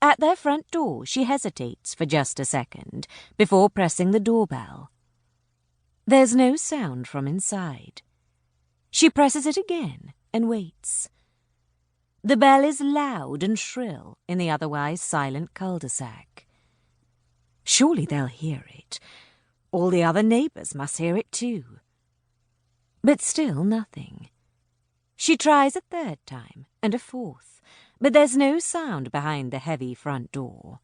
At their front door, she hesitates for just a second before pressing the doorbell. There's no sound from inside. She presses it again and waits. The bell is loud and shrill in the otherwise silent cul-de-sac. Surely they'll hear it. All the other neighbours must hear it too. But still nothing. She tries a third time and a fourth, but there's no sound behind the heavy front door.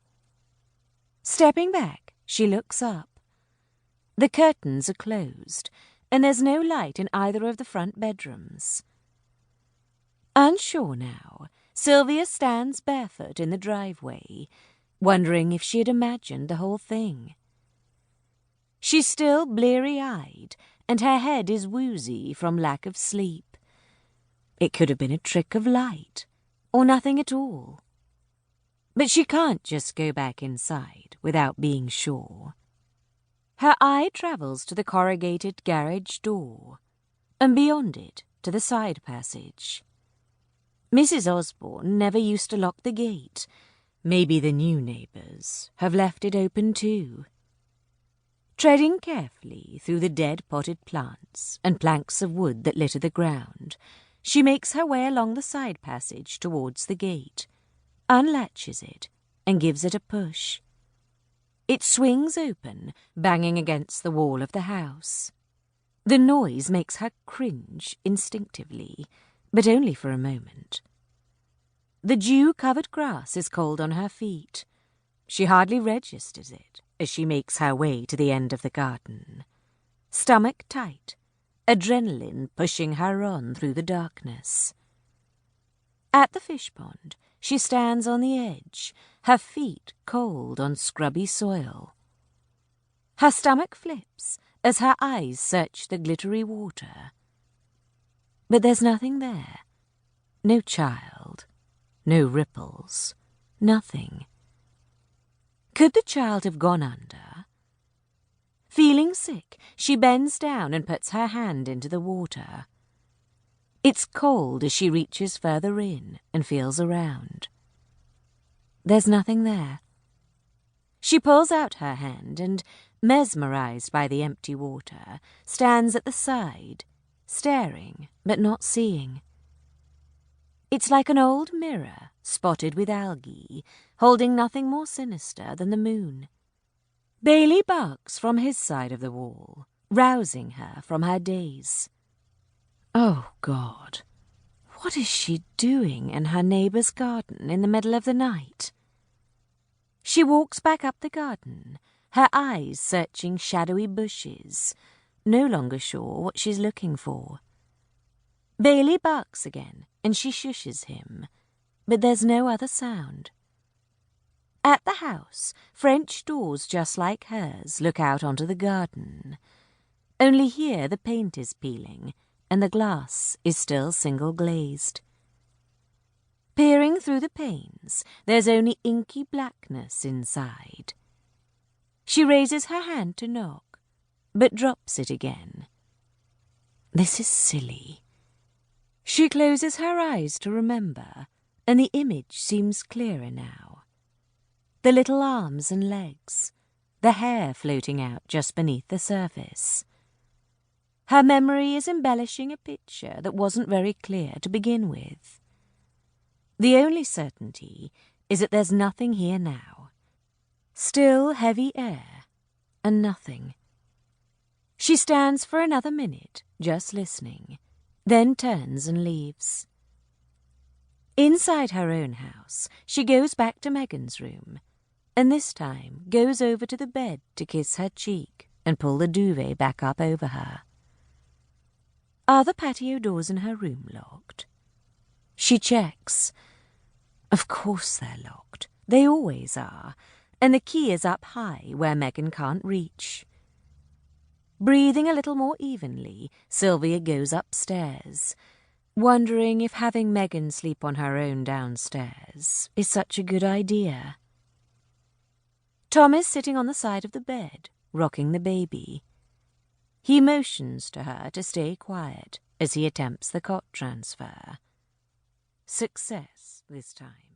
Stepping back, she looks up. The curtains are closed, and there's no light in either of the front bedrooms. Unsure now, Sylvia stands barefoot in the driveway, wondering if she had imagined the whole thing. She's still bleary-eyed, and her head is woozy from lack of sleep. It could have been a trick of light, or nothing at all. But she can't just go back inside without being sure. Her eye travels to the corrugated garage door, and beyond it to the side passage. Mrs. Osborne never used to lock the gate. Maybe the new neighbours have left it open too. Treading carefully through the dead potted plants and planks of wood that litter the ground, she makes her way along the side passage towards the gate, unlatches it, and gives it a push. It swings open, banging against the wall of the house. The noise makes her cringe instinctively, but only for a moment. The dew-covered grass is cold on her feet. She hardly registers it as she makes her way to the end of the garden. Stomach tight, adrenaline pushing her on through the darkness. At the fish pond, she stands on the edge, her feet cold on scrubby soil. Her stomach flips as her eyes search the glittery water. But there's nothing there. No child, no ripples, nothing. Could the child have gone under? Feeling sick, she bends down and puts her hand into the water. It's cold as she reaches further in and feels around. There's nothing there. She pulls out her hand and, mesmerized by the empty water, stands at the side, staring but not seeing. It's like an old mirror spotted with algae, holding nothing more sinister than the moon. Bailey barks from his side of the wall, rousing her from her daze. Oh, God, what is she doing in her neighbour's garden in the middle of the night? She walks back up the garden, her eyes searching shadowy bushes, no longer sure what she's looking for. Bailey barks again, and she shushes him, but there's no other sound. At the house, French doors just like hers look out onto the garden. Only here the paint is peeling, and the glass is still single-glazed. Peering through the panes, there's only inky blackness inside. She raises her hand to knock, but drops it again. This is silly. She closes her eyes to remember, and the image seems clearer now. The little arms and legs, the hair floating out just beneath the surface. Her memory is embellishing a picture that wasn't very clear to begin with. The only certainty is that there's nothing here now. Still heavy air, and nothing. She stands for another minute, just listening, then turns and leaves. Inside her own house, she goes back to Megan's room, and this time goes over to the bed to kiss her cheek and pull the duvet back up over her. Are the patio doors in her room locked? She checks. Of course they're locked. They always are, and the key is up high where Megan can't reach. Breathing a little more evenly, Sylvia goes upstairs, wondering if having Megan sleep on her own downstairs is such a good idea. Tom is sitting on the side of the bed, rocking the baby. He motions to her to stay quiet as he attempts the cot transfer. Success this time.